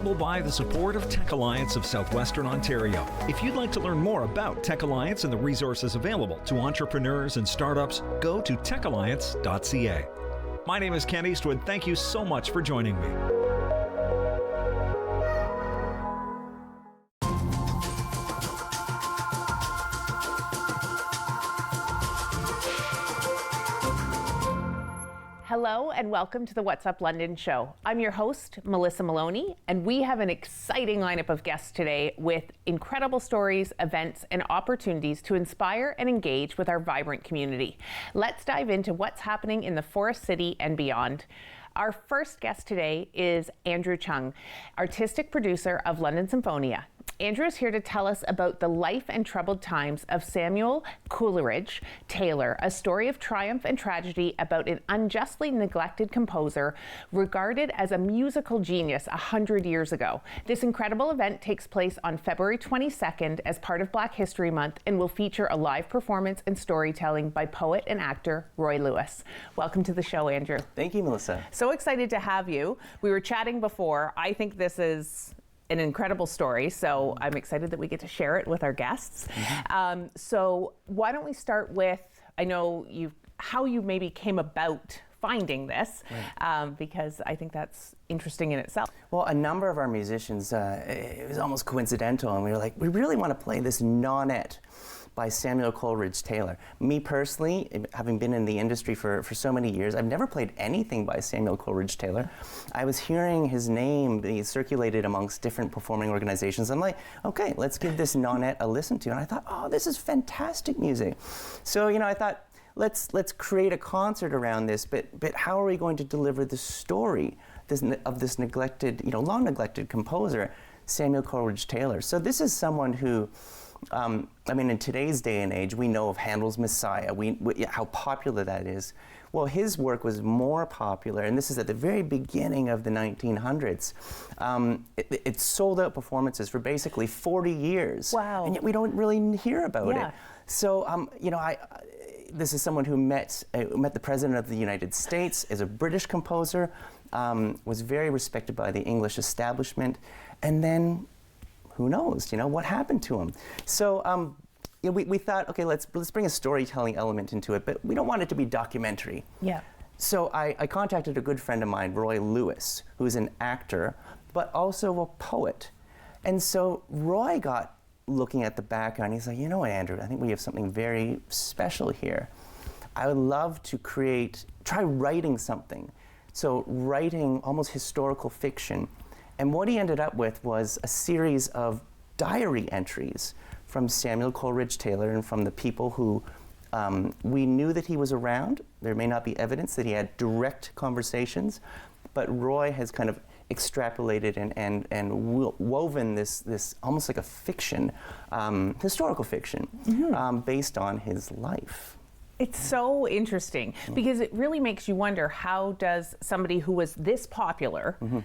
By the support of Tech Alliance of Southwestern Ontario. If you'd like to learn more about Tech Alliance and the resources available to entrepreneurs and startups, go to techalliance.ca. My name is Ken Eastwood. Thank you so much for joining me. Hello and welcome to the What's Up London show. I'm your host, Melissa Maloney, and we have an exciting lineup of guests today with incredible stories, events, and opportunities to inspire and engage with our vibrant community. Let's dive into what's happening in the Forest City and beyond. Our first guest today is Andrew Chung, artistic producer of London Symphonia. Andrew is here to tell us about the life and troubled times of Samuel Coleridge-Taylor, a story of triumph and tragedy about an unjustly neglected composer regarded as a musical genius 100 years ago. This incredible event takes place on February 22nd as part of Black History Month and will feature a live performance and storytelling by poet and actor Roy Lewis. Welcome to the show, Andrew. Thank you, Melissa. So excited to have you. We were chatting before. I think this is an incredible story, so I'm excited that we get to share it with our guests. Mm-hmm. So why don't we start with, I know how you maybe came about finding this, right. Because I think that's interesting in itself. Well, a number of our musicians, it was almost coincidental, and we were like, we really want to play this nonet by Samuel Coleridge-Taylor. Me personally, having been in the industry for so many years, I've never played anything by Samuel Coleridge-Taylor. I was hearing his name be circulated amongst different performing organizations. I'm like, okay, let's give this nonet a listen to. And I thought, oh, this is fantastic music. So, I thought, let's create a concert around this, but how are we going to deliver the story of this neglected, long neglected composer, Samuel Coleridge-Taylor? So this is someone who, in today's day and age, we know of Handel's Messiah, how popular that is. Well, his work was more popular, and this is at the very beginning of the 1900s. It sold out performances for basically 40 years. Wow. And yet we don't really hear about it. So, this is someone who met the President of the United States, is a British composer, was very respected by the English establishment, and then who knows, what happened to him. So we thought, okay, let's bring a storytelling element into it, but we don't want it to be documentary. Yeah. So I contacted a good friend of mine, Roy Lewis, who's an actor, but also a poet. And so Roy got looking at the background. He's like, you know what, Andrew, I think we have something very special here. I would love to try writing something. So writing almost historical fiction. And what he ended up with was a series of diary entries from Samuel Coleridge-Taylor and from the people who we knew that he was around. There may not be evidence that he had direct conversations, but Roy has kind of extrapolated and woven this almost like a fiction, historical fiction, mm-hmm. Based on his life. It's so interesting because it really makes you wonder, how does somebody who was this popular mm-hmm.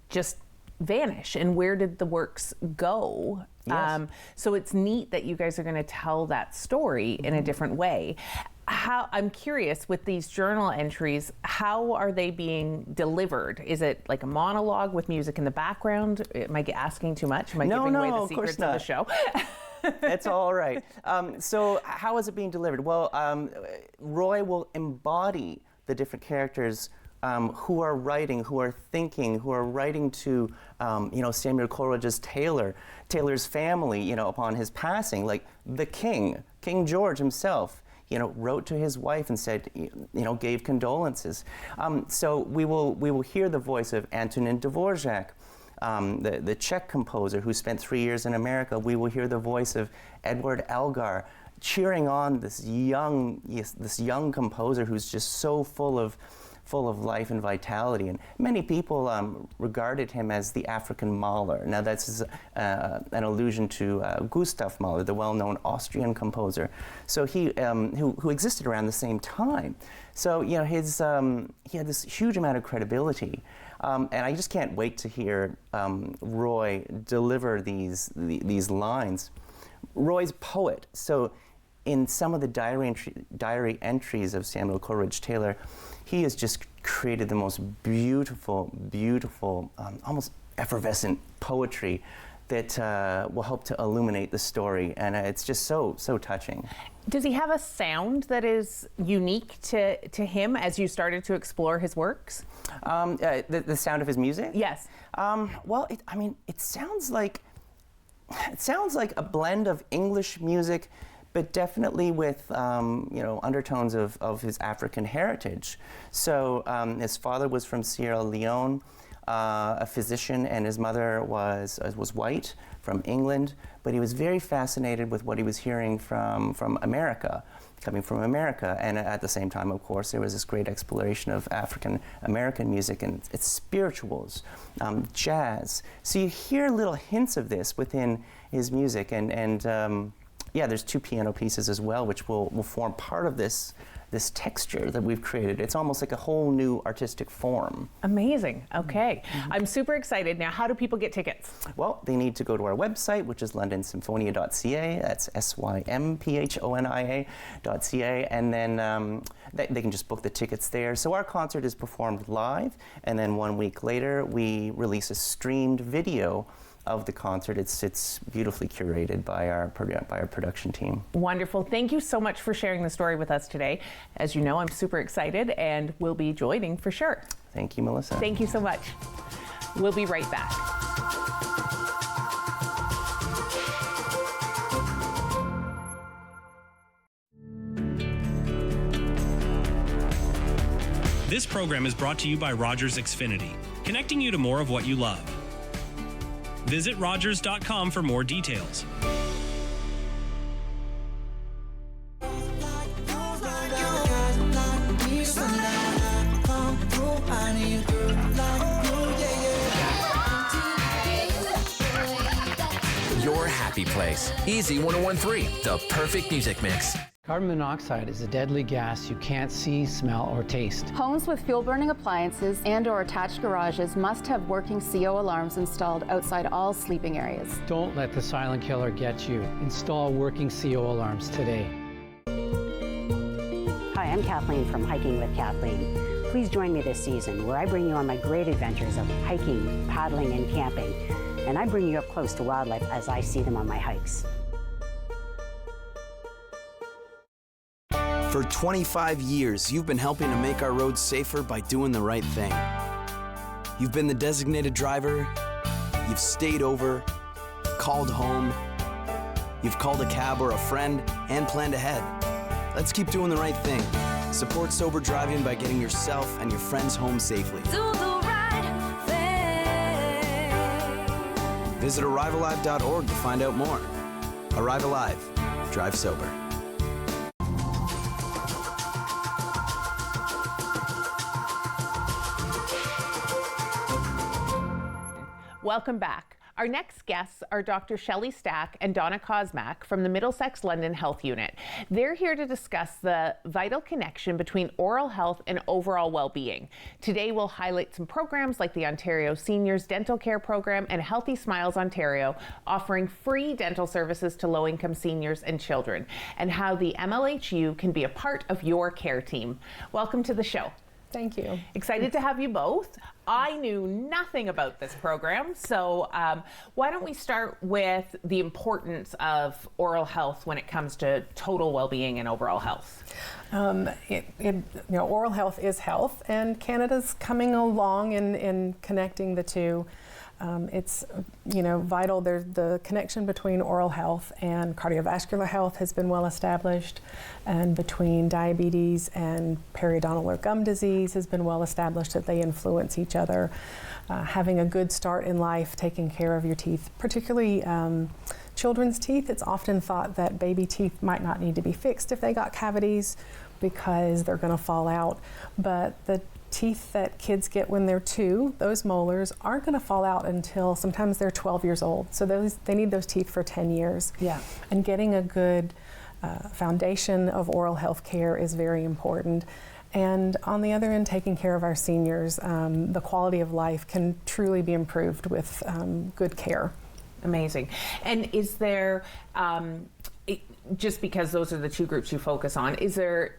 just vanish, and where did the works go? Yes. So it's neat that you guys are going to tell that story in a different way. I'm curious, with these journal entries, how are they being delivered? Is it like a monologue with music in the background? Am I asking too much? Am I giving away the secrets of the show? That's all right. So how is it being delivered? Well, Roy will embody the different characters who are writing, who are thinking, who are writing to, Samuel Taylor's family, upon his passing, like the King George himself, wrote to his wife and said, gave condolences. So we will hear the voice of Antonin Dvorak, the Czech composer who spent 3 years in America. We will hear the voice of Edward Elgar, cheering on this young composer who's just so full of life and vitality. And many people regarded him as the African Mahler. Now that's an allusion to Gustav Mahler, the well-known Austrian composer. So he who existed around the same time. So he had this huge amount of credibility. And I just can't wait to hear Roy deliver these lines. Roy's poet. So in some of the diary entries of Samuel Coleridge-Taylor, he has just created the most beautiful, almost effervescent poetry that will help to illuminate the story, and it's just so touching. Does he have a sound that is unique to him as you started to explore his works? The sound of his music? Yes. Well, it sounds like a blend of English music, but definitely with undertones of his African heritage. So his father was from Sierra Leone, a physician, and his mother was white from England, but he was very fascinated with what he was hearing from America, coming from America. And at the same time, of course, there was this great exploration of African American music and its spirituals, jazz. So you hear little hints of this within his music, and there's 2 piano pieces as well, which will form part of this texture that we've created. It's almost like a whole new artistic form. Amazing. Okay. I'm super excited. Now, how do people get tickets? Well, they need to go to our website, which is londonsymphonia.ca. That's symphonia.ca. And then they can just book the tickets there. So our concert is performed live, and then 1 week later, we release a streamed video of the concert. It's beautifully curated by our production team. Wonderful. Thank you so much for sharing the story with us today. As you know, I'm super excited and will be joining for sure. Thank you, Melissa. Thank you so much. We'll be right back. This program is brought to you by Rogers Xfinity, connecting you to more of what you love. Visit Rogers.com for more details. Your happy place. Easy 1013, the perfect music mix. Carbon monoxide is a deadly gas you can't see, smell, or taste. Homes with fuel-burning appliances and/or attached garages must have working CO alarms installed outside all sleeping areas. Don't let the silent killer get you. Install working CO alarms today. Hi, I'm Kathleen from Hiking with Kathleen. Please join me this season where I bring you on my great adventures of hiking, paddling, and camping. And I bring you up close to wildlife as I see them on my hikes. For 25 years, you've been helping to make our roads safer by doing the right thing. You've been the designated driver, you've stayed over, called home, you've called a cab or a friend, and planned ahead. Let's keep doing the right thing. Support sober driving by getting yourself and your friends home safely. Do the right thing. Visit ArriveAlive.org to find out more. Arrive Alive. Drive sober. Welcome back. Our next guests are Dr. Shelley Stack and Donna Kosmak from the Middlesex-London Health Unit. They're here to discuss the vital connection between oral health and overall well-being. Today we'll highlight some programs like the Ontario Seniors Dental Care Program and Healthy Smiles Ontario, offering free dental services to low-income seniors and children, and how the MLHU can be a part of your care team. Welcome to the show. Thank you. Excited to have you both. I knew nothing about this program, so why don't we start with the importance of oral health when it comes to total well-being and overall health? Oral health is health, and Canada's coming along in connecting the two. It's vital. The connection between oral health and cardiovascular health has been well established, and between diabetes and periodontal or gum disease has been well established that they influence each other. Having a good start in life, taking care of your teeth, particularly children's teeth. It's often thought that baby teeth might not need to be fixed if they got cavities because they're going to fall out, but the teeth that kids get when they're 2, those molars, aren't going to fall out until sometimes they're 12 years old. So they need those teeth for 10 years. Yeah. And getting a good foundation of oral health care is very important. And on the other end, taking care of our seniors, the quality of life can truly be improved with good care. Amazing. And is there, just because those are the two groups you focus on, is there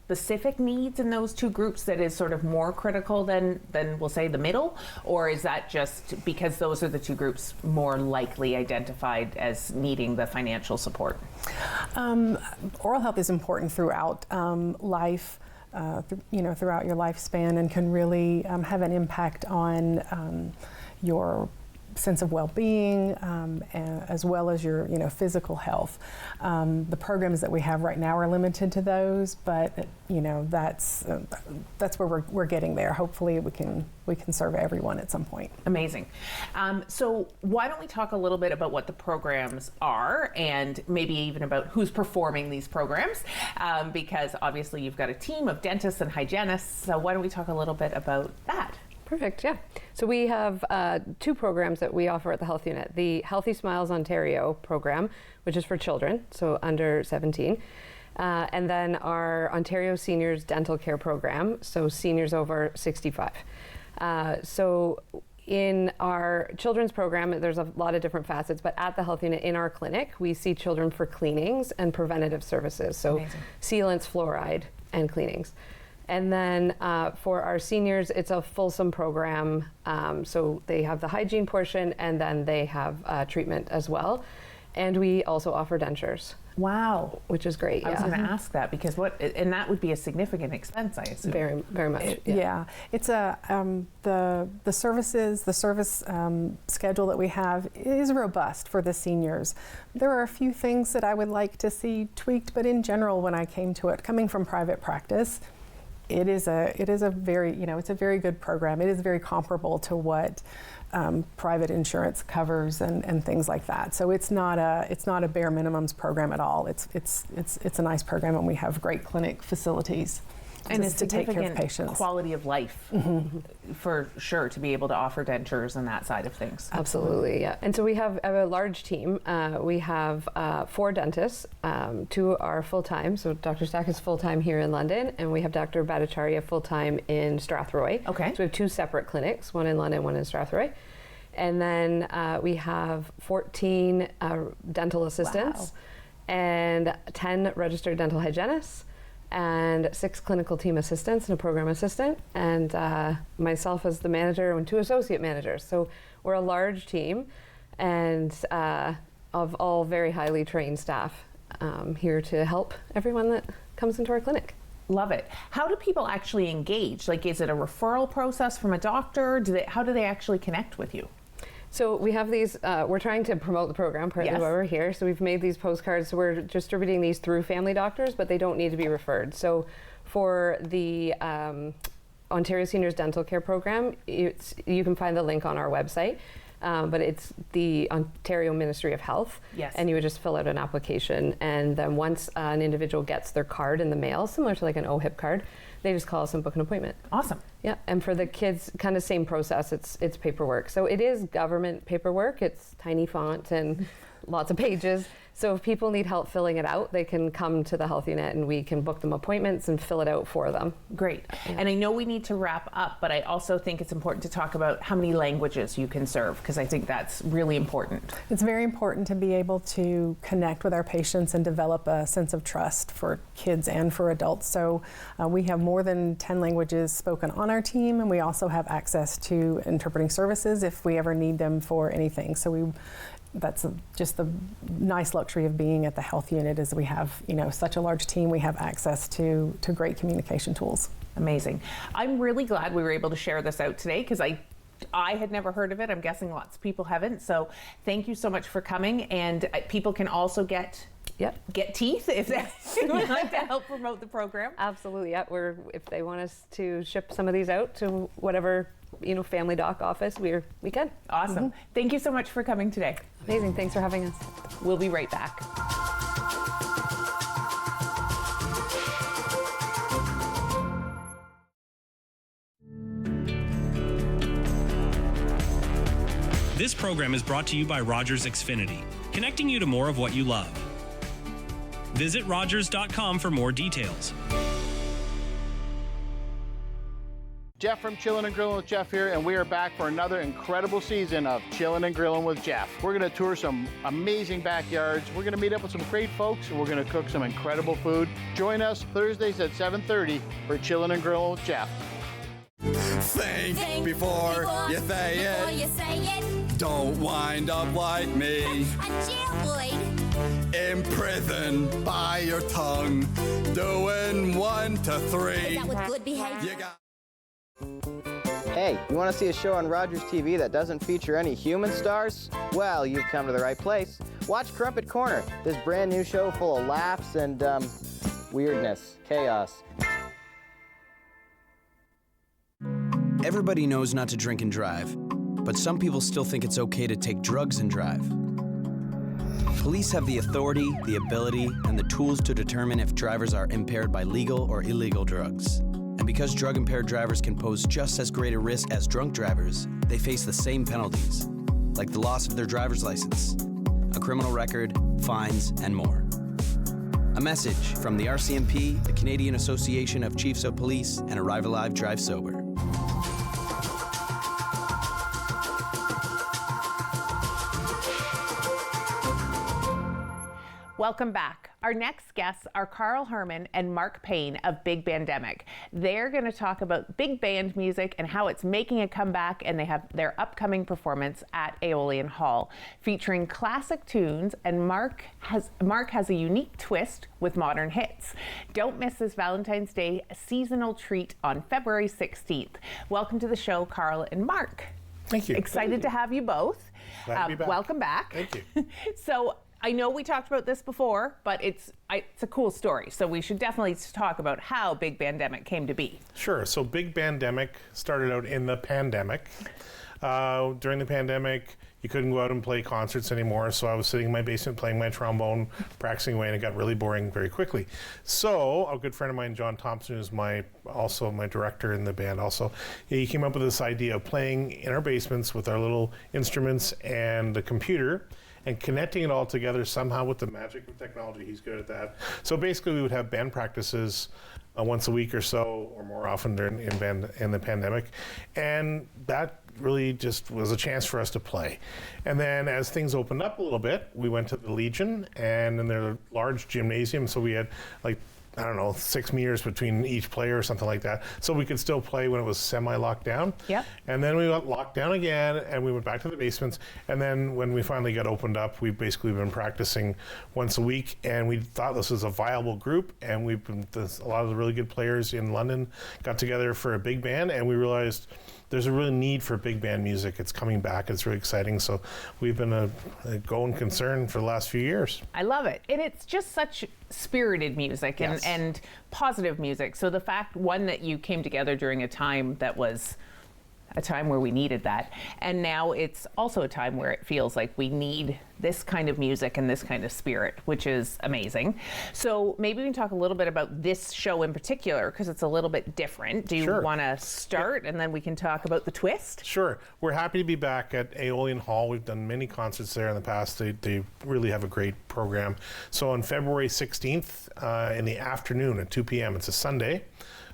specific needs in those two groups that is sort of more critical than we'll say the middle, or is that just because those are the two groups more likely identified as needing the financial support? Oral health is important throughout life, throughout your lifespan, and can really have an impact on your sense of well-being, as well as your physical health. The programs that we have right now are limited to those, but that's where we're getting there. Hopefully we can serve everyone at some point. Amazing. So why don't we talk a little bit about what the programs are, and maybe even about who's performing these programs, because obviously you've got a team of dentists and hygienists. So why don't we talk a little bit about that? Perfect, yeah. So we have two programs that we offer at the Health Unit. The Healthy Smiles Ontario program, which is for children, so under 17. And then our Ontario Seniors Dental Care program, so seniors over 65. So in our children's program, there's a lot of different facets, but at the Health Unit in our clinic, we see children for cleanings and preventative services. So amazing. Sealants, fluoride, and cleanings. And then for our seniors, it's a fulsome program. So they have the hygiene portion, and then they have treatment as well. And we also offer dentures. Wow. Which is great. I was going to ask that, because and that would be a significant expense, I assume. Very, very much. Yeah. It's the service schedule that we have is robust for the seniors. There are a few things that I would like to see tweaked, but in general, when I came to it, coming from private practice, it is a very, it's a very good program. It is very comparable to what private insurance covers and things like that. So it's not a bare minimums program at all. It's a nice program, and we have great clinic facilities. And just to take care of patients. Quality of life, for sure, to be able to offer dentures and that side of things. Absolutely, yeah. And so we have a large team. We have 4 dentists. 2 are full-time, so Dr. Stack is full-time here in London, and we have Dr. Bhattacharya full-time in Strathroy. Okay. So we have 2 separate clinics, one in London, one in Strathroy. And then we have 14 dental assistants, and 10 registered dental hygienists, and 6 clinical team assistants and a program assistant, and myself as the manager and 2 associate managers. So we're a large team, and of all very highly trained staff here to help everyone that comes into our clinic. Love it. How do people actually engage? Like, is it a referral process from a doctor? How do they actually connect with you? So we have these, we're trying to promote the program, partly why we're here. So we've made these postcards. So we're distributing these through family doctors, but they don't need to be referred. So for the Ontario Seniors Dental Care program, you can find the link on our website. But it's the Ontario Ministry of Health. Yes. And you would just fill out an application. And then once an individual gets their card in the mail, similar to like an OHIP card, they just call us and book an appointment. Awesome. Yeah, and for the kids, kind of same process. It's paperwork. So it is government paperwork. It's tiny font and lots of pages. So if people need help filling it out, they can come to the Health Unit and we can book them appointments and fill it out for them. Great. Yeah. And I know we need to wrap up, but I also think it's important to talk about how many languages you can serve, because I think that's really important. It's very important to be able to connect with our patients and develop a sense of trust for kids and for adults. So we have more than 10 languages spoken on our team, and we also have access to interpreting services if we ever need them for anything. So that's just the nice luxury of being at the Health Unit, is we have such a large team. We have access to great communication tools. Amazing. I'm really glad we were able to share this out today, because I had never heard of it. I'm guessing lots of people haven't. So thank you so much for coming. And people can also get teeth if they would like to help promote the program. Absolutely. Yeah. If they want us to ship some of these out to whatever family doc office, we can. Awesome. Thank you so much for coming today. Amazing. Thanks for having us. We'll be right back. This program is brought to you by Rogers Xfinity, connecting you to more of what you love. Visit Rogers.com for more details. Jeff from Chillin' and Grillin' with Jeff here, and we are back for another incredible season of Chillin' and Grillin' with Jeff. We're gonna tour some amazing backyards. We're gonna meet up with some great folks, and we're gonna cook some incredible food. Join us Thursdays at 7:30 for Chillin' and Grillin' with Jeff. Think before you say it. Don't wind up like me. Imprisoned by your tongue. Doing 1 to 3. Is that with good behavior? You got. Hey, you want to see a show on Rogers TV that doesn't feature any human stars? Well, you've come to the right place. Watch Crumpet Corner, this brand new show full of laughs and, weirdness, chaos. Everybody knows not to drink and drive, but some people still think it's okay to take drugs and drive. Police have the authority, the ability, and the tools to determine if drivers are impaired by legal or illegal drugs. And because drug-impaired drivers can pose just as great a risk as drunk drivers, they face the same penalties, like the loss of their driver's license, a criminal record, fines, and more. A message from the RCMP, the Canadian Association of Chiefs of Police, and Arrive Alive, Drive Sober. Welcome back. Our next guests are Carl Herman and Mark Payne of Big Bandemic. They're going to talk about big band music and how it's making a comeback, and they have their upcoming performance at Aeolian Hall featuring classic tunes, and Mark has a unique twist with modern hits. Don't miss this Valentine's Day seasonal treat on February 16th. Welcome to the show, Carl and Mark. Thank you. Excited to have you both. Glad to be back. Welcome back. Thank you. So I know we talked about this before, but it's a cool story. So we should definitely talk about how Big Bandemic came to be. Sure. So Big Bandemic started out in the pandemic. During the pandemic, you couldn't go out and play concerts anymore. So I was sitting in my basement playing my trombone, practicing away, and it got really boring very quickly. So a good friend of mine, John Thompson, who's also my director in the band also, he came up with this idea of playing in our basements with our little instruments and the computer, and connecting it all together somehow with the magic of technology. He's good at that. So basically we would have band practices once a week or so, or more often during in the pandemic. And that really just was a chance for us to play. And then as things opened up a little bit, we went to the Legion, and in their large gymnasium, so we had 6 meters between each player or something like that. So we could still play when it was semi-locked down. Yep. And then we got locked down again, and we went back to the basements. And then when we finally got opened up, we've basically been practicing once a week, and we thought this was a viable group. And a lot of the really good players in London got together for a big band, and we realized there's a real need for big band music. It's coming back. It's really exciting. So we've been a going concern for the last few years. I love it. And it's just such spirited music and positive music. So the fact, one, that you came together during a time that was a time where we needed that. And now it's also a time where it feels like we need this kind of music and this kind of spirit, which is amazing. So maybe we can talk a little bit about this show in particular, because it's a little bit different. Do you want to start, and then we can talk about the twist? Sure. We're happy to be back at Aeolian Hall. We've done many concerts there in the past. They really have a great program. So on February 16th in the afternoon at 2 p.m., it's a Sunday.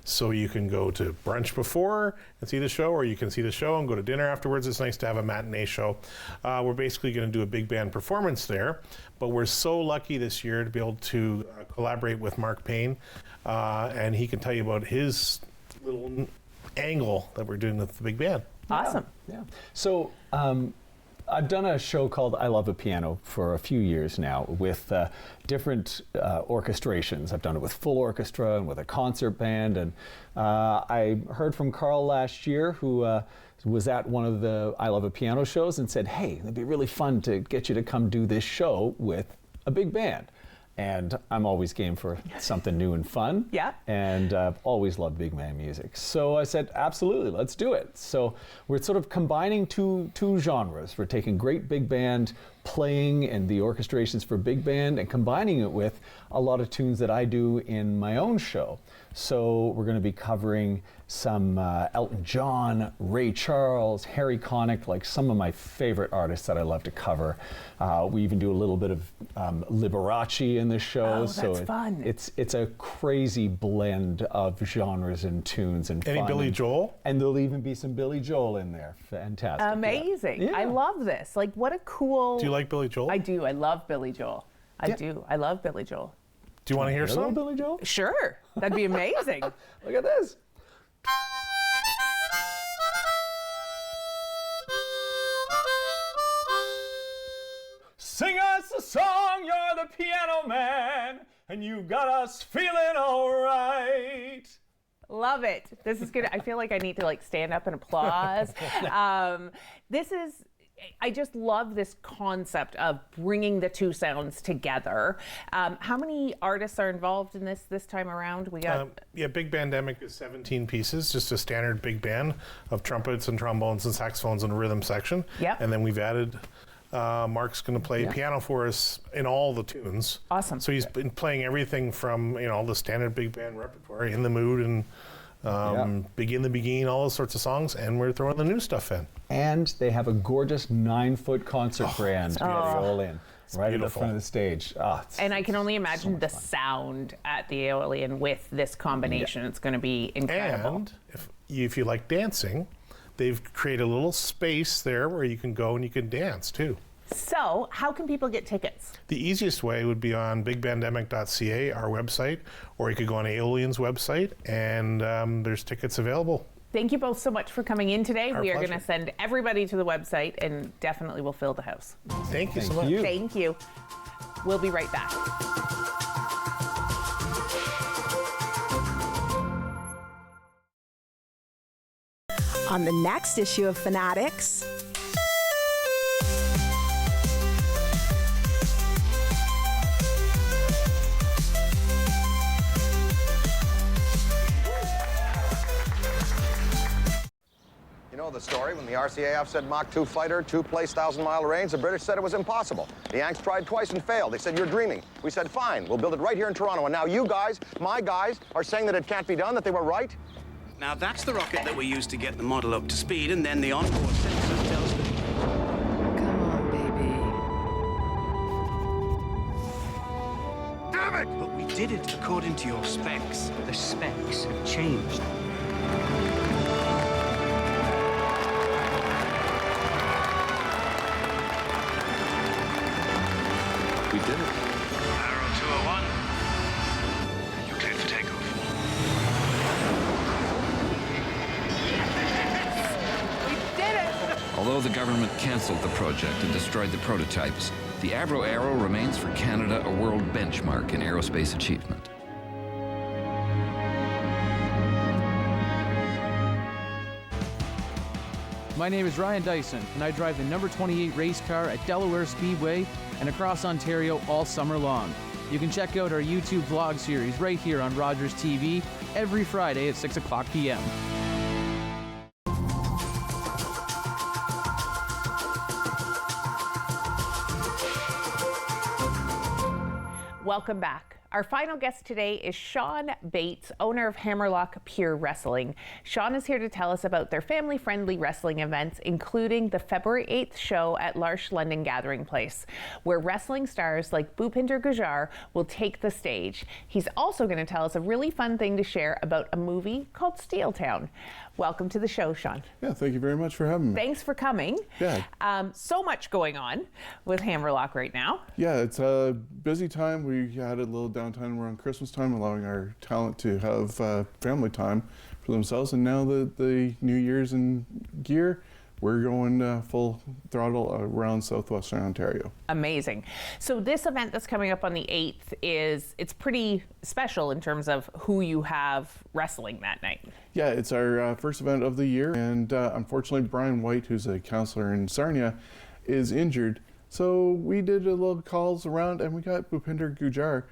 So you can go to brunch before and see the show, or you can see the show and go to dinner afterwards. It's nice to have a matinee show. We're basically going to do a big band performance there, but we're so lucky this year to be able to collaborate with Mark Payne, and he can tell you about his little angle that we're doing with the big band. Awesome. Yeah. So I've done a show called I Love a Piano for a few years now with different orchestrations. I've done it with full orchestra and with a concert band. And I heard from Carl last year, who was at one of the I Love a Piano shows, and said, hey, it'd be really fun to get you to come do this show with a big band. And I'm always game for something new and fun. Yeah. And always loved big band music. So I said, absolutely, let's do it. So we're sort of combining two genres. We're taking great big band playing and the orchestrations for big band and combining it with a lot of tunes that I do in my own show. So we're going to be covering some Elton John, Ray Charles, Harry Connick, like some of my favorite artists that I love to cover. We even do a little bit of Liberace in the show. Oh, so that's fun. It's a crazy blend of genres and tunes and Any fun. Billy Joel? And there'll even be some Billy Joel in there. Fantastic. Amazing. Yeah. I love this. Like, what a cool... Do you like Billy Joel? I do. I love Billy Joel. I do. I love Billy Joel. Do you want to hear some? Billy Joel? Sure. That'd be amazing. Look at this. Sing us a song, you're the piano man, and you got us feeling all right. Love it. This is good. I feel like I need to like stand up and applause. I just love this concept of bringing the two sounds together. How many artists are involved in this time around? We got Big Bandemic is 17 pieces, just a standard big band of trumpets and trombones and saxophones and a rhythm section. Yep. And then we've added Mark's going to play piano for us in all the tunes. Awesome. So he's been playing everything from all the standard big band repertoire, In the Mood and Begin the Beguine, all those sorts of songs, and we're throwing the new stuff in. And they have a gorgeous 9-foot concert brand to all in, right at the front of the stage. And I can only imagine the sound at the Aeolian with this combination. It's going to be incredible. And if you like dancing, they've created a little space there where you can go and you can dance too. So, how can people get tickets? The easiest way would be on bigbandemic.ca, our website, or you could go on Aeolian's website, and there's tickets available. Thank you both so much for coming in today. Our we are pleasure. going to send everybody to the website, and definitely will fill the house. Thank you so much. Thank you. We'll be right back. On the next issue of Fanatics, You know the story, when the RCAF said Mach 2 fighter, 2 place 1,000-mile range, the British said it was impossible. The Yanks tried twice and failed. They said, you're dreaming. We said, fine, we'll build it right here in Toronto. And now you guys, my guys, are saying that it can't be done, that they were right? Now that's the rocket that we used to get the model up to speed, and then the onboard sensor tells the... Come on, baby. Damn it! But we did it according to your specs. The specs have changed. We did it. Arrow 201. You're cleared for takeoff. Although the government cancelled the project and destroyed the prototypes, the Avro Arrow remains for Canada a world benchmark in aerospace achievement. My name is Ryan Dyson, and I drive the number 28 race car at Delaware Speedway and across Ontario all summer long. You can check out our YouTube vlog series right here on Rogers TV every Friday at 6 o'clock p.m. Welcome back. Our final guest today is Sean Bates, owner of Hammerlock Pure Wrestling. Sean is here to tell us about their family-friendly wrestling events, including the February 8th show at L'Arche London Gathering Place, where wrestling stars like Bhupinder Gujjar will take the stage. He's also going to tell us a really fun thing to share about a movie called Steel Town. Welcome to the show, Sean. Yeah, thank you very much for having me. Thanks for coming. Yeah. So much going on with Hammerlock right now. Yeah, it's a busy time. We had a little downtime around Christmas time, allowing our talent to have family time for themselves. And now that the New Year's in gear, we're going full throttle around southwestern Ontario. Amazing. So this event that's coming up on the 8th it's pretty special in terms of who you have wrestling that night. Yeah, it's our first event of the year, and unfortunately Brian White, who's a counselor in Sarnia, is injured. So we did a little calls around, and we got Bhupinder Gujjar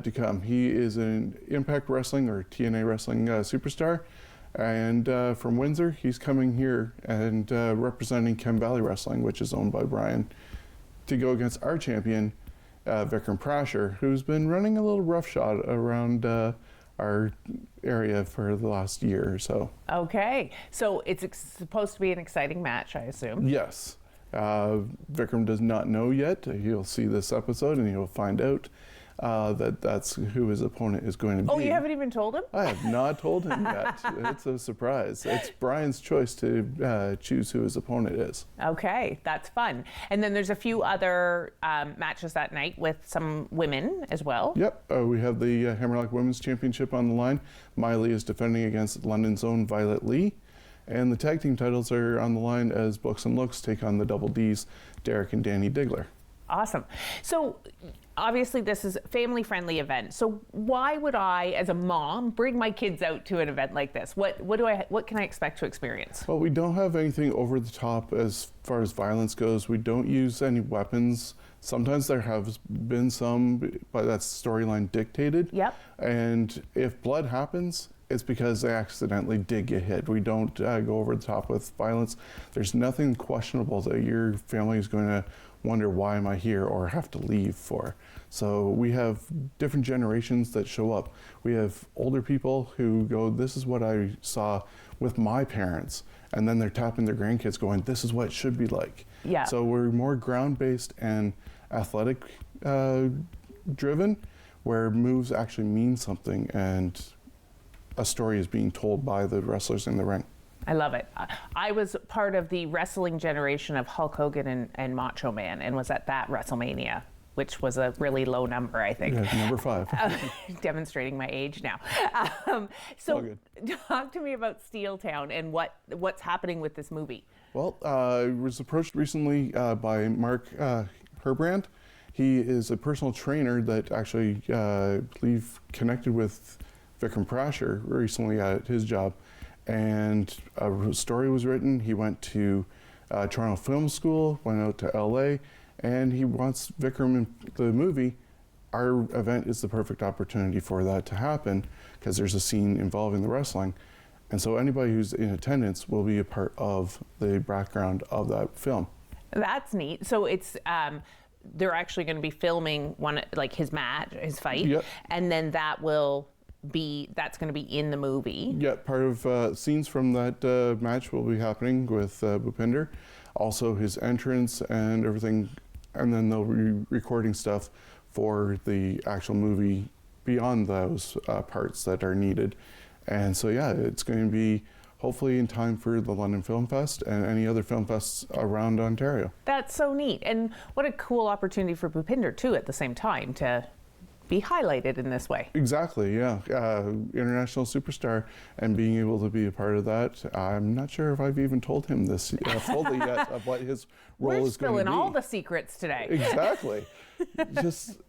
to come. He is an Impact Wrestling or TNA Wrestling superstar, and from Windsor, he's coming here and representing Chem Valley Wrestling, which is owned by Brian, to go against our champion, Vikram Prasher, who's been running a little roughshod around our area for the last year or so. Okay, so it's supposed to be an exciting match, I assume. Yes. Vikram does not know yet. He'll see this episode and he'll find out. that's who his opponent is going to be. Oh, you haven't even told him? I have not told him yet. It's a surprise. It's Brian's choice to choose who his opponent is. Okay, that's fun. And then there's a few other matches that night with some women as well. Yep, we have the Hammerlock Women's Championship on the line. Miley is defending against London's own Violet Lee. And the tag team titles are on the line as Books and Looks take on the Double Ds, Derek and Danny Diggler. Awesome. So obviously this is a family-friendly event. So why would I, as a mom, bring my kids out to an event like this? What can I expect to experience? Well, we don't have anything over the top as far as violence goes. We don't use any weapons. Sometimes there have been some, but that's storyline dictated. Yep. And if blood happens, it's because they accidentally did get hit. We don't go over the top with violence. There's nothing questionable that your family is going to wonder, why am I here, or have to leave for. So we have different generations that show up. We have older people who go, this is what I saw with my parents. And then they're tapping their grandkids going, this is what it should be like. Yeah. So we're more ground-based and athletic driven, where moves actually mean something and a story is being told by the wrestlers in the ring. I love it. I was part of the wrestling generation of Hulk Hogan and Macho Man, and was at that WrestleMania, which was a really low number, I think. Yeah, number 5. Demonstrating my age now. So talk to me about Steeltown and what's happening with this movie. Well, I was approached recently by Mark Payne. He is a personal trainer that actually, I believe, connected with Vikram Prasher recently at his job. And a story was written. He went to Toronto Film School, went out to LA, and he wants Vikram in the movie. Our event is the perfect opportunity for that to happen because there's a scene involving the wrestling. And so anybody who's in attendance will be a part of the background of that film. That's neat. So it's they're actually going to be filming one, like his match, his fight, Yep. and then that's going to be in the movie. Yeah, part of scenes from that match will be happening with Bhupinder, also his entrance and everything, and then they'll be recording stuff for the actual movie beyond those parts that are needed. And so yeah, it's going to be hopefully in time for the London Film Fest and any other film fests around Ontario. That's so neat, and what a cool opportunity for Bhupinder too at the same time to be highlighted in this way. Exactly, yeah. International superstar, and being able to be a part of that. I'm not sure if I've even told him this fully yet of what his role is going to be. We're spilling all the secrets today. Exactly. Just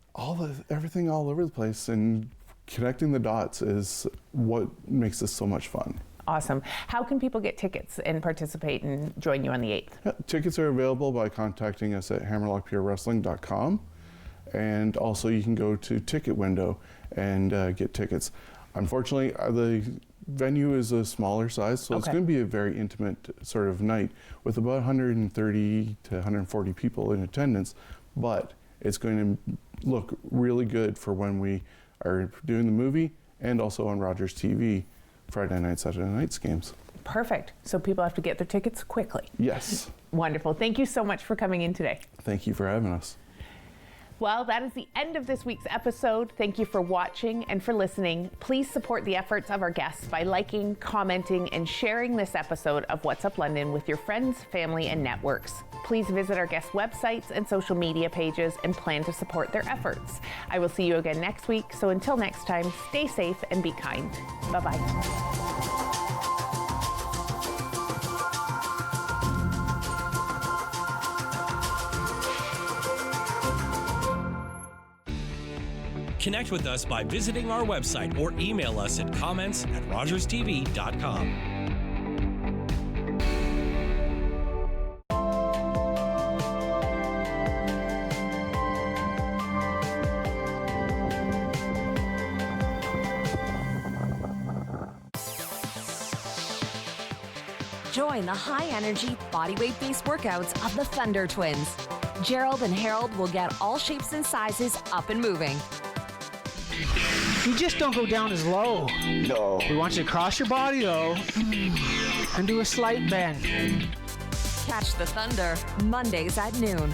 everything all over the place, and connecting the dots is what makes this so much fun. Awesome. How can people get tickets and participate and join you on the 8th? Yeah, tickets are available by contacting us at hammerlockpurewrestling.com. And also you can go to Ticket Window and get tickets. Unfortunately, the venue is a smaller size, so it's going to be a very intimate sort of night with about 130 to 140 people in attendance, but it's going to look really good for when we are doing the movie and also on Rogers TV Friday night, Saturday nights games. Perfect. So people have to get their tickets quickly. Yes. Wonderful. Thank you so much for coming in today. Thank you for having us. Well, that is the end of this week's episode. Thank you for watching and for listening. Please support the efforts of our guests by liking, commenting, and sharing this episode of What's Up London with your friends, family, and networks. Please visit our guests' websites and social media pages and plan to support their efforts. I will see you again next week. So until next time, stay safe and be kind. Bye-bye. Connect with us by visiting our website or email us at comments@rogerstv.com. Join the high-energy, bodyweight-based workouts of the Thunder Twins. Gerald and Harold will get all shapes and sizes up and moving. You just don't go down as low. No. We want you to cross your body, though, and do a slight bend. Catch the Thunder Mondays at noon.